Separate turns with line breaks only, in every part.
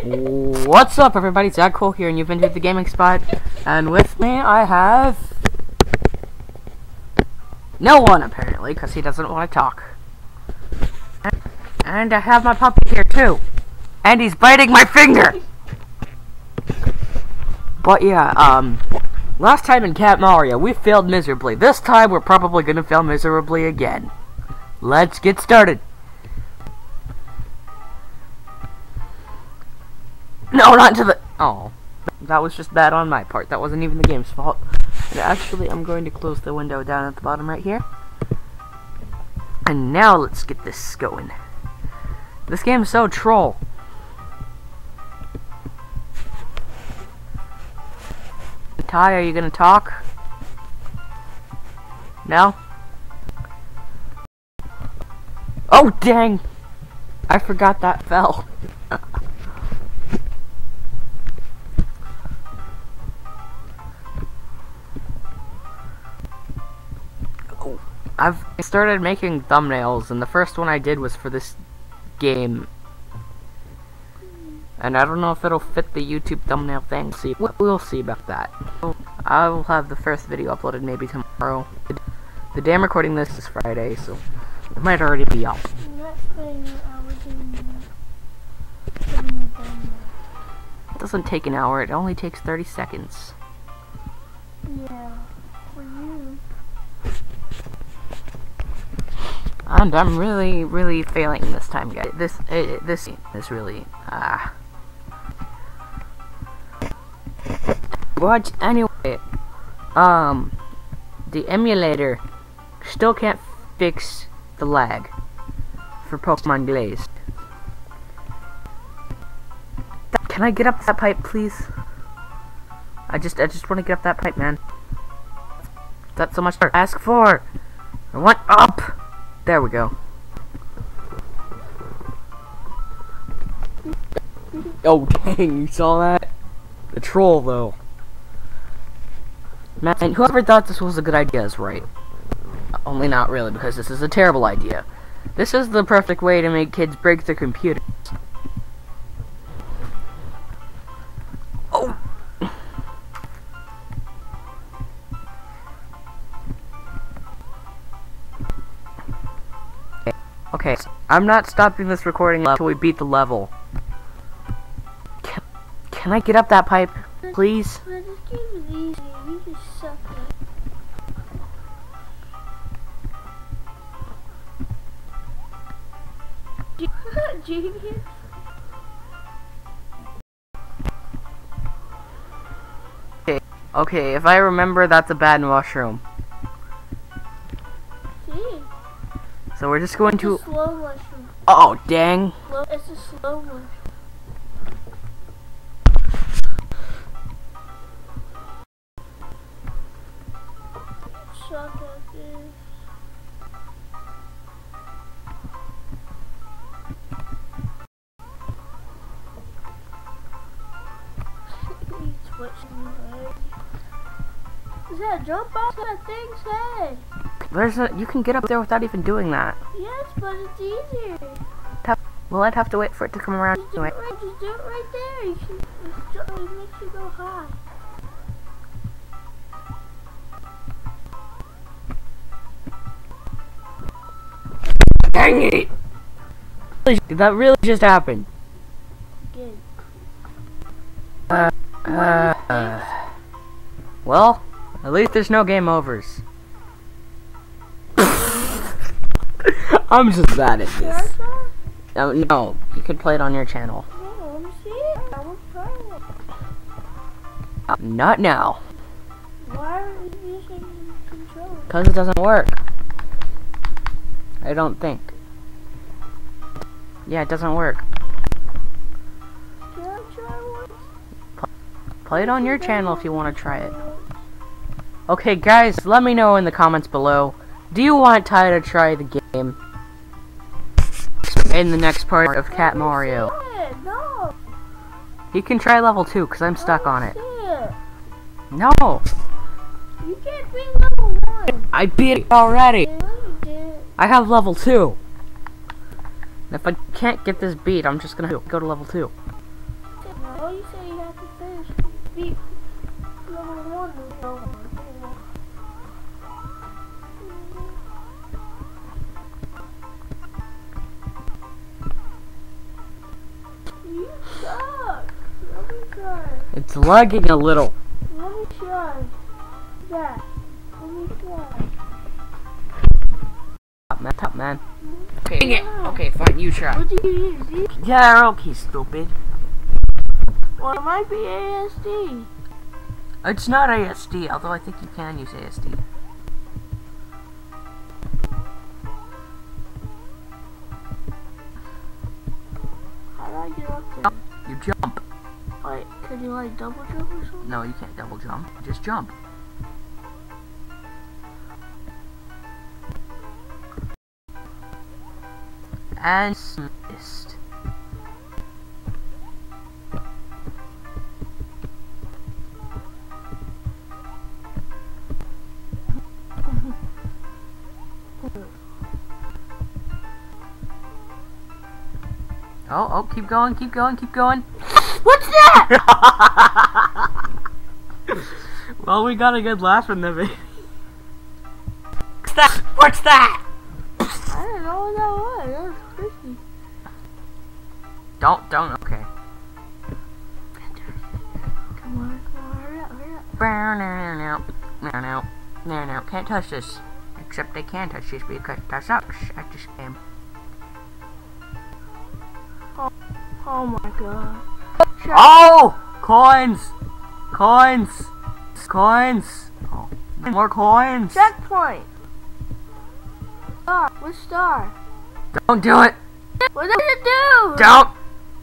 What's up, everybody? Zach Cole here, and you've entered the gaming spot. And with me, I have no one, apparently, because he doesn't want to talk. And I have my puppy here too, and he's biting my finger. But yeah, last time in Cat Mario, we failed miserably. This time, we're probably gonna fail miserably again. Let's get started. No, not to the... Oh. That was just bad on my part. That wasn't even the game's fault. And actually, I'm going to close the window down at the bottom right here. And now let's get this going. This game's so troll. Ty, are you gonna talk? No? Oh, dang! I forgot that fell. I've started making thumbnails, and the first one I did was for this game. And I don't know if it'll fit the YouTube thumbnail thing. See, we'll see about that. I will have the first video uploaded maybe tomorrow. The day I'm recording this is Friday, so it might already be up. It doesn't take an hour, it only takes 30 seconds.
Yeah, for you.
And I'm really failing this time, guys. This really, But anyway, the emulator still can't fix the lag for Pokemon Glazed. Can I get up that pipe, please? I just want to get up that pipe, man. That's so much to ask for. I want up. There we go. Oh dang, you saw that? The troll though. Man, and whoever thought this was a good idea is right. Only not really, because this is a terrible idea. This is the perfect way to make kids break their computers. Oh! Okay, I'm not stopping this recording until we beat the level. Can I get up that pipe, please?
But this game is easy. You just suck it. Genius.
Okay, if I remember, that's a bad mushroom. So we're just going to...
It's a slow mushroom.
Oh, dang.
It's a slow mushroom. Suck at this. He's switching legs. Is that a jump off that thing's head?
You can get up there without even doing that.
Yes, but it's easier.
Well, I'd have to wait for it to come around
Just
anyway.
do it right there. It makes you go high.
Dang it! Did that really just happen?
Good.
Well, at least there's no game overs. I'm just bad at this. No, you could play it on your channel.
No, let me see it. I will try it.
Not now.
Why are you using the controller?
Because it doesn't work. I don't think. Yeah, it doesn't work.
Can I try one?
Play it on your channel if you want to try it. Okay, guys, let me know in the comments below. Do you want Ty to try the game in the next part of Cat Mario?
No.
He can try level 2 because I'm stuck on it.
it.
No,
You can't beat level 1.
I beat it already.
Yeah, you did.
I have level 2. And if I can't get this beat, I'm just gonna go to level 2.
Oh, you say you have to finish beat level 1. You suck. Let me try.
It's lagging a little.
Let me try. That. Let me try.
Top man. Okay, dang it. Okay, fine, you try.
What do you use?
Yeah, okay, stupid.
Well, it might be ASD.
It's not ASD, although I think you can use ASD.
How do I get up there?
You jump.
Wait, can you like double jump or something?
No, you can't double jump. Just jump. And missed. Oh, keep going, keep going, keep going.
What's that?
Well, we got a good laugh from the video. What's that? What's that?
I don't know what that was. That was creepy.
Don't, okay.
Come on, hurry up, hurry up.
No, can't touch this. Except they can touch this because that sucks at this game.
Oh my god.
Oh! Coins! Coins! Coins! Oh, more coins!
Checkpoint! Star. What star?
Don't do it!
What does it do?
Don't!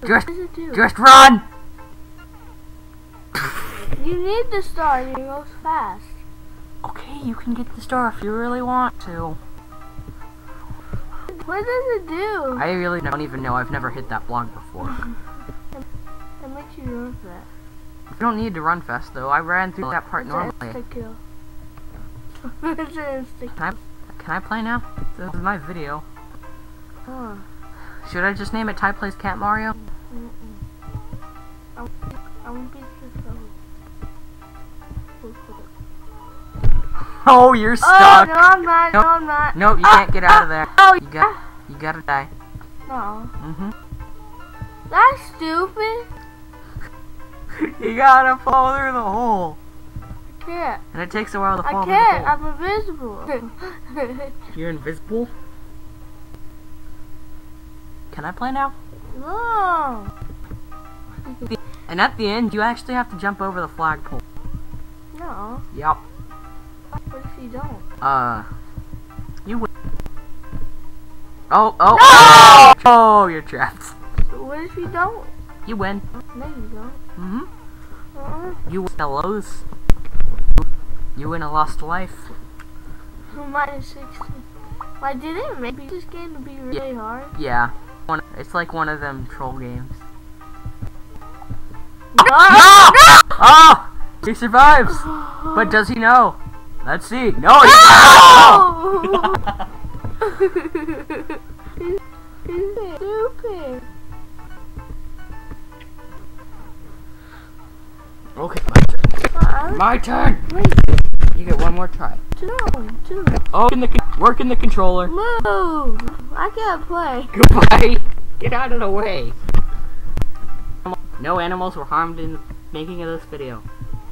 What does it do?
Just run!
You need the star. You go fast.
Okay, you can get the star if you really want to.
What does it do?
I really don't even know. I've never hit that block before.
It makes you run fast.
You don't need to run fast though. I ran through that part
It's
normally.
an insta-kill. It's an insta-kill.
Can I play now? This is my video.
Huh.
Should I just name it Ty Plays Cat Mario?
I'm gonna beat this level.
Oh, you're
Oh,
stuck.
no, I'm not. No, I'm not.
No, you can't get out of there.
Oh,
You gotta die.
no.
Mm-hmm.
That's stupid.
You gotta fall through the hole.
I can't.
And it takes a while to
I
fall
can't.
through
I'm invisible.
the hole. You're invisible? Can I play now?
No.
And at the end, you actually have to jump over the flagpole.
No.
Yep.
What if you don't?
You win. Oh!
No!
Oh, you're trapped.
So what if you don't?
You win.
No, you don't.
Mm-hmm.
Uh-uh.
You win a lose. You win a lost life.
Minus 60. Why did it make this game to be really hard?
Yeah. It's like one of them troll games.
No!
Oh! He survives! But does he know? Let's see. No, he
He's stupid.
Okay, my turn.
Wait,
You get one more try.
two.
Oh, work in the controller.
Move! I can't play.
Goodbye. Get out of the way. No animals were harmed in the making of this video,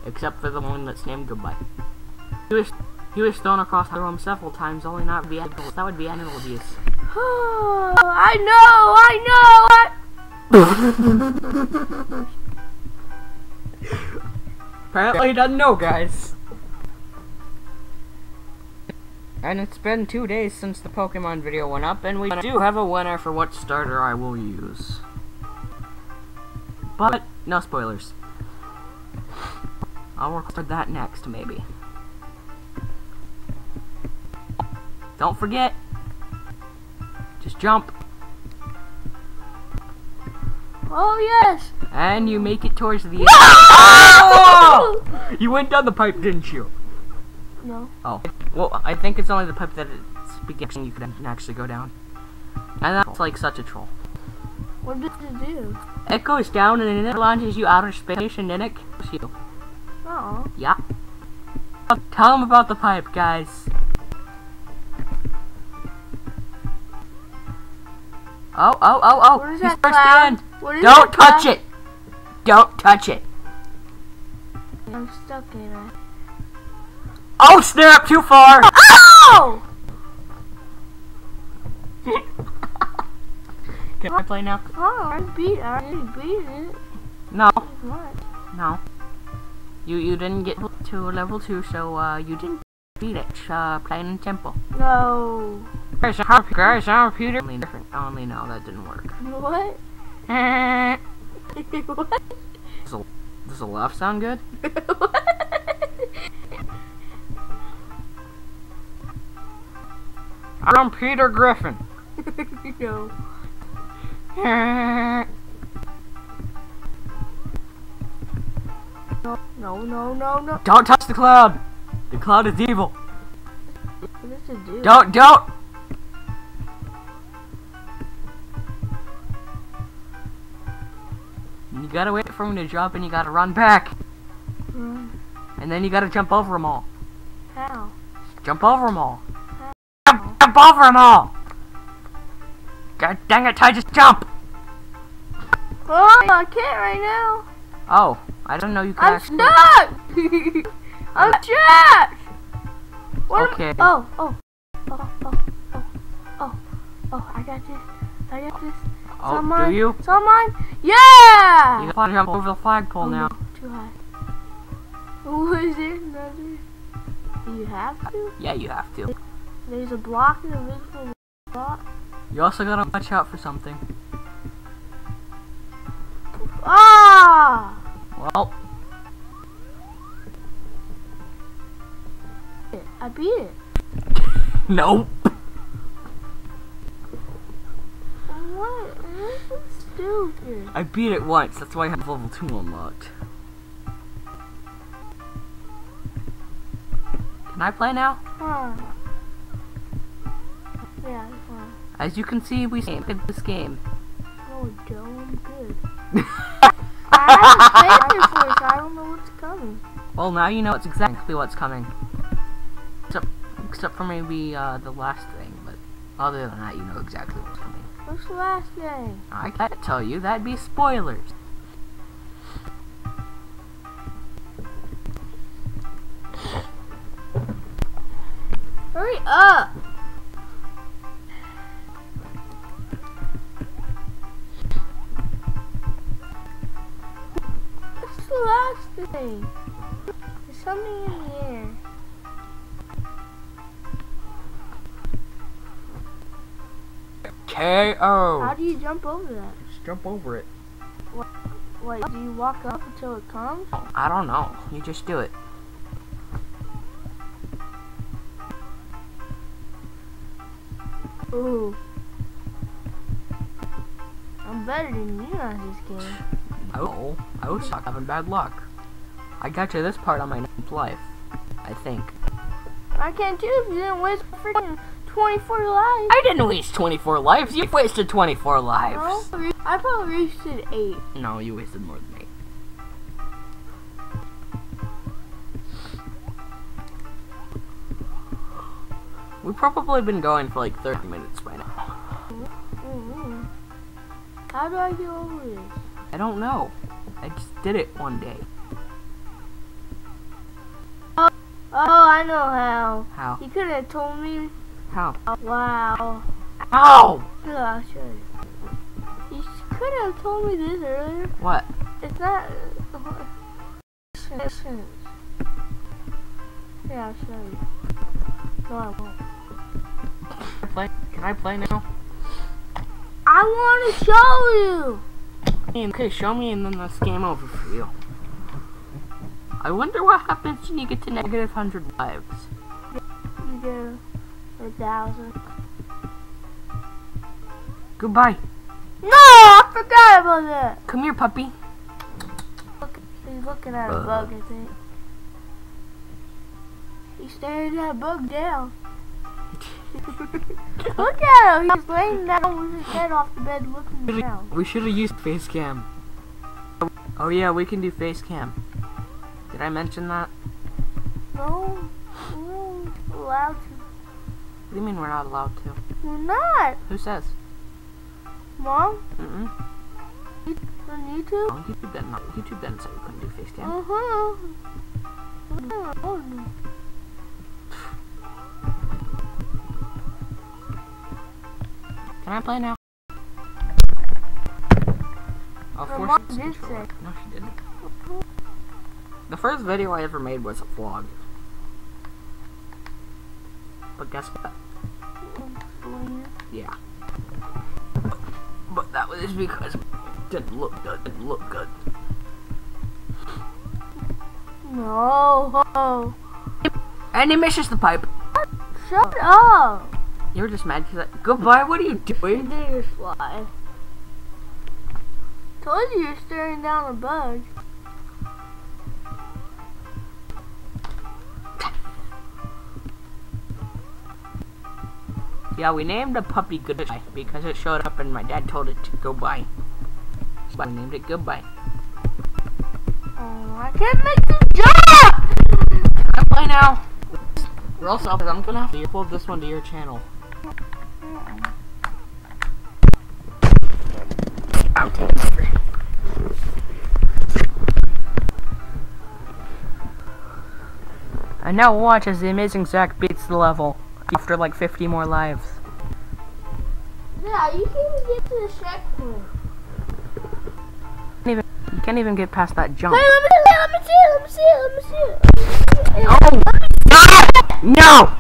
except for the one that's named Goodbye. He was thrown across the room several times, only not be animal. That would be animal abuse.
Oh, I know.
Apparently he doesn't know, guys. And it's been 2 days since the Pokemon video went up, and we do have a winner for what starter I will use. But, no spoilers. I'll record that next, maybe. Don't forget, just jump.
Oh, yes.
And you make it towards the end.
No!
Oh! You went down the pipe, didn't you?
No.
Oh. Well, I think it's only the pipe that it's beginning you can actually go down. And that's like such a troll.
What did it do?
It goes down and then it launches you outer space and then it kills you.
Oh.
Yeah. Tell them about the pipe, guys. Oh.
What is
He's
that
first
cloud?
in.
What is
Don't
that
touch
cloud?
it. Don't touch it.
I'm stuck in it.
Oh snap! Too far.
Oh!
Can I play now?
Oh, I didn't beat it.
No.
What?
No. You didn't get to level 2, so you didn't beat it. Plain and simple.
No.
Guys, I'm Peter. Only different. Only no, that didn't work.
What? What?
Does the laugh sound good? I'm Peter Griffin.
No. No.
Don't touch the cloud. The cloud is evil.
What does it do?
Don't. You gotta wait for him to drop and you gotta run back. And then you gotta jump over them all.
How?
Jump over them all. Jump over them all. God dang it, Ty, just jump.
Oh, I can't right now.
Oh, I don't know you can
I'm
actually.
stuck. I'm trapped. What
Okay.
Oh, I got this.
Oh,
Someone?
do you?
Someone? Yeah!
You gotta jump over the flagpole now.
No, too high. Oh, is there another? Do you have to?
Yeah, you have to.
There's a block, an invisible block.
You also gotta watch out for something.
Ah!
Well,
I beat it.
nope.
What? This is stupid.
I beat it once, that's why I have level 2 unlocked. Can I play now?
Huh. Yeah, fine.
As you can see, we suck at this game.
No, Joe, I'm good. I haven't played it before, so I don't know what's coming.
Well, now you know it's exactly what's coming. Except for maybe the last thing, but other than that, you know exactly what's coming.
What's the last thing?
I can't tell you, that'd be spoilers.
Hurry up! What's the last thing? There's something in the air.
KO!
How do you jump over that?
Just jump over it.
Wait, do you walk up until it comes?
I don't know. You just do it.
Ooh. I'm better than you at this game.
Oh, I was having bad luck. I got to this part on my 9th life, I think.
I can too if you didn't waste freaking 24 lives.
I didn't waste 24 lives. You wasted 24 lives.
No, I probably reached 8.
No, you wasted more than 8. We've probably been going for like 30 minutes by now.
How do I get over this?
I don't know. I just did it one day.
Oh, I know how.
How?
You could have told me.
How?
Wow.
Ow!
Here, I'll show you. You could have told me this earlier.
What?
It's not. Yeah, I'll show you. No, I won't.
Can I play now?
I want to show you.
Okay, show me and then that's game over for you. I wonder what happens when you get to negative 100 lives.
You get 1,000.
Goodbye.
No, I forgot about that.
Come here, puppy.
Look, he's looking at a bug, I think. He's staring that bug down. Look at him! He's laying down with his head off the bed looking down.
We should have used face cam. Oh yeah, we can do face cam. Did I mention that?
No, we're not allowed to.
What do you mean we're not allowed to?
We're not.
Who says?
Mom?
Mm-mm.
On YouTube?
Oh, YouTube didn't say we couldn't do face cam. Can I play now? Of
Her
course
mom
it's
did
controller.
say.
No, she didn't. The first video I ever made was a vlog. But guess what? Yeah. But that was because it didn't look good.
No.
And he misses the pipe.
Shut up.
You were just mad because goodbye, what are you doing?
Deer fly. Told you you're staring down a bug.
Yeah, we named the puppy Goodbye because it showed up and my dad told it to go by. So I named it Goodbye.
Oh, I can't make the jump!
I'm playing now. Or else I'm gonna have to upload this one to your channel. And now watch as the amazing Zach beats the level after like 50 more lives.
Yeah, you can't even get to the checkpoint.
You can't even get past that jump.
Hey, let me see it.
Oh! No!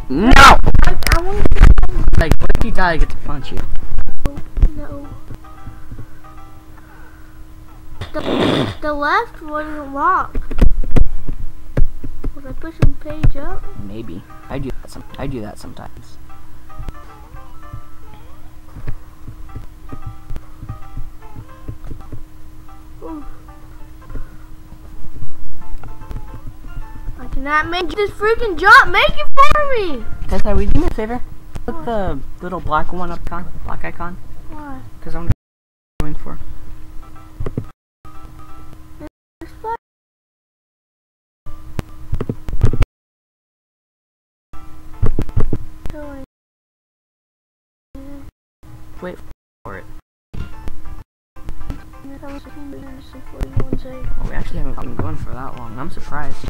No!
I want
Like, what if you die, I get to punch you?
no. The left wasn't locked. Was I pushing page up?
Maybe. I do that sometimes.
Ooh. I cannot make this freaking jump. Make it for me.
Tessa, will you do me a favor? Put the little black one up, black icon.
Why?
Because I'm going for. Wait for it. Oh, we actually haven't been going for that long. I'm surprised.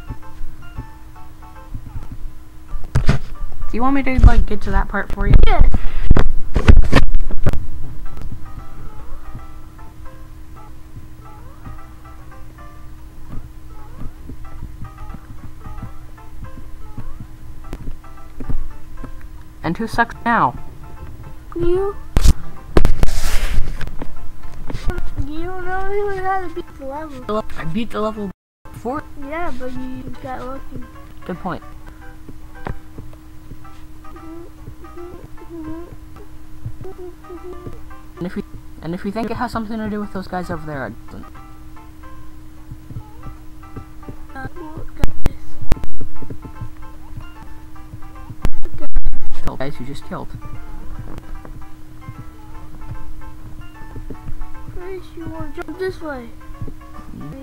Do you want me to like get to that part for you?
Yes.
And who sucks now?
You don't know even how to beat the level.
I beat the level before.
Yeah, but you got lucky.
Good point. And if you think it has something to do with those guys over there, I don't. Those guys you just killed.
Grace, you want to jump this way?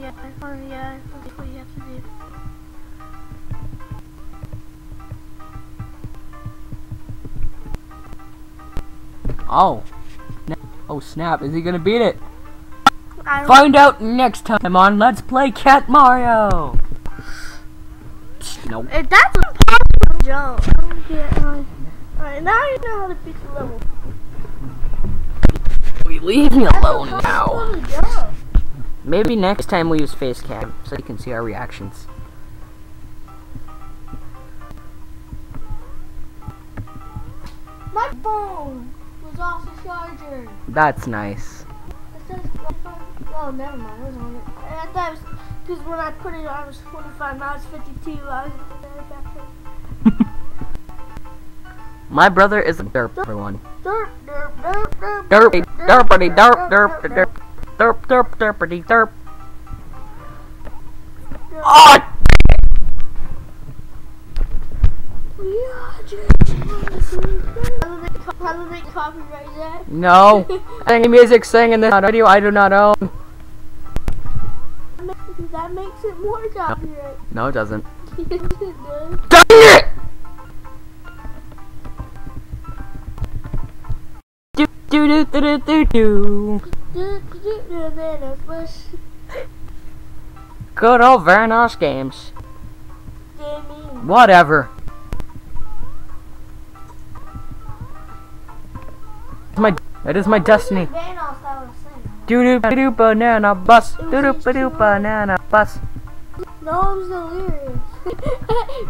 Yeah, that's what you have to do.
Oh. Oh snap, is he gonna beat it? Find out next time on Let's Play Cat Mario! Nope.
If that's a possible jump, I don't get how. Alright, now you know how to beat the level.
Leave me alone
That's a
now.
possible jump.
Maybe next time we use face cam so you can see our reactions.
My phone was off the charger.
That's nice.
It says, oh, never mind, it was on it. I thought it was, because when I put it on, it was 45, now it's 52. I was back there.
My brother is a derp, everyone.
Derp, derp, derp, derp.
Derpy, derpity, derp, derp, derp, derp, derp, derpity, derp. Oh!
How do they copyright that?
No. Any music sang in this video I do not own.
That makes it more copyright.
No, it doesn't.
Yes, it does.
Dang it! Do do do do do do.
Vanoss Bush.
Good old Vanoss Games.
Gaming.
Whatever. It is my destiny.
Vanoss, I was saying.
Doo doo ba doo banana bus. Doo doo ba doo banana bus.
No, it was delirious.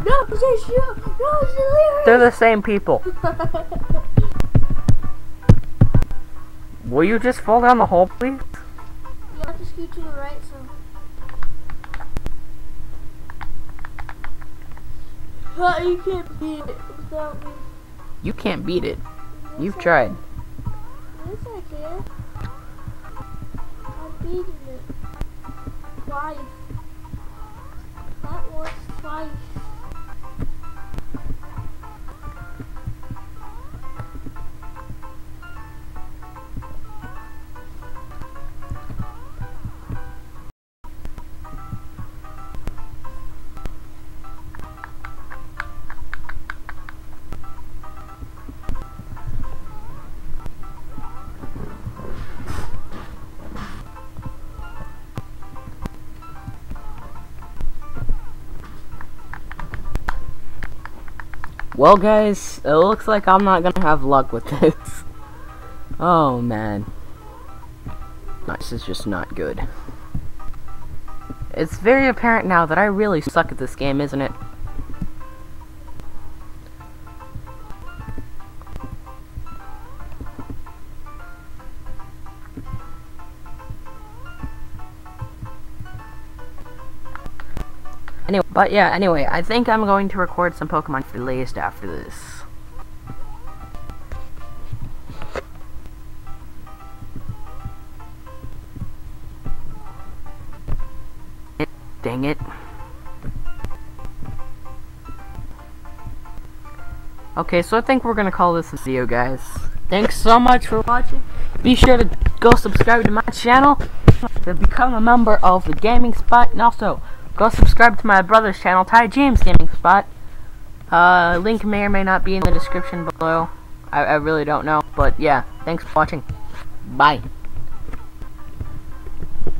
No, it's you. No, it's delirious.
They're the same people. Will you just fall down the hole, please?
You have to scoot to the right, so. You can't beat it without me.
You can't beat it.
Yes,
You've
I
tried.
Yes, I can. I've beaten it. Twice. Not once, twice.
Well, guys, it looks like I'm not gonna have luck with this. Oh, man. This is just not good. It's very apparent now that I really suck at this game, isn't it? Anyway, I think I'm going to record some Pokemon released after this. Dang it. Okay, so I think we're gonna call this a video, guys. Thanks so much for watching. Be sure to go subscribe to my channel to become a member of the Gaming Spot, and also go subscribe to my brother's channel, Ty James Gaming Spot. Link may or may not be in the description below. I really don't know, but yeah, thanks for watching. Bye.